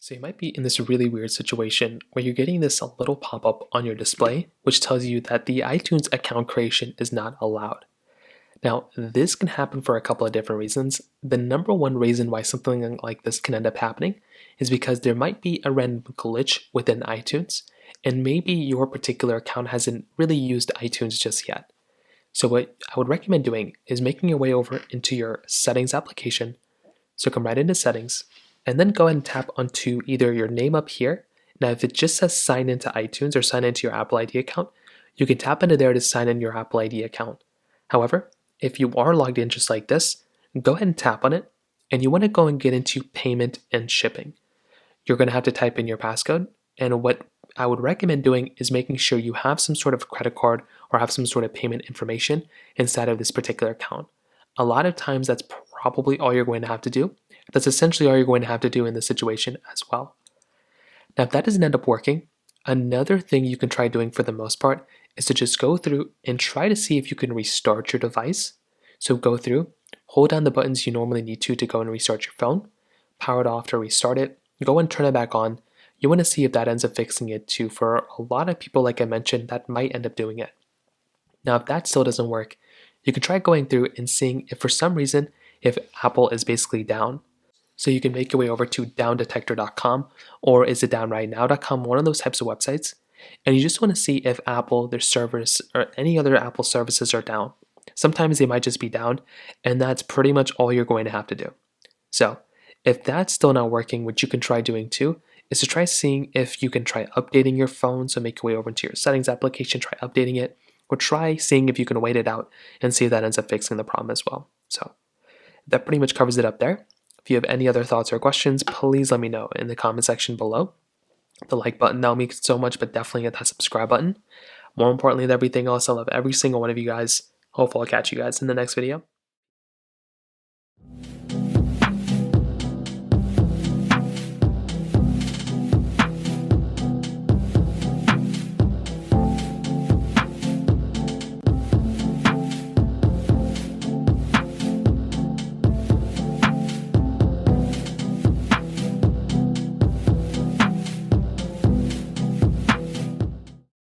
So you might be in this really weird situation where you're getting this little pop-up on your display, which tells you that the iTunes account creation is not allowed. Now, this can happen for a couple of different reasons. The number one reason why something like this can end up happening is because there might be a random glitch within iTunes, and maybe your particular account hasn't really used iTunes just yet. So what I would recommend doing is making your way over into your settings application. So come right into settings, and then go ahead and tap onto either your name up here. Now, if it just says sign into iTunes or sign into your Apple ID account, you can tap into there to sign in your Apple ID account. However, if you are logged in just like this, go ahead and tap on it, and you want to go and get into payment and shipping. You're going to have to type in your passcode, and what I would recommend doing is making sure you have some sort of credit card or have some sort of payment information inside of this particular account. A lot of times that's probably all you're going to have to do. That's essentially all you're going to have to do in this situation as well. Now, if that doesn't end up working, another thing you can try doing for the most part is to just go through and try to see if you can restart your device. So go through, hold down the buttons you normally need to go and restart your phone, power it off to restart it, go and turn it back on. You want to see if that ends up fixing it too. For a lot of people, like I mentioned, that might end up doing it. Now, if that still doesn't work, you can try going through and seeing if for some reason, if Apple is basically down. So you can make your way over to downdetector.com or isitdownrightnow.com, one of those types of websites. And you just want to see if Apple, their service, or any other Apple services are down. Sometimes they might just be down, and that's pretty much all you're going to have to do. So if that's still not working, what you can try doing too is to try seeing if you can try updating your phone. So make your way over into your settings application, try updating it, or try seeing if you can wait it out and see if that ends up fixing the problem as well. So that pretty much covers it up there. If you have any other thoughts or questions, please let me know in the comment section below. The like button, that'll mean so much, but definitely hit that subscribe button. More importantly than everything else, I love every single one of you guys. Hopefully I'll catch you guys in the next video.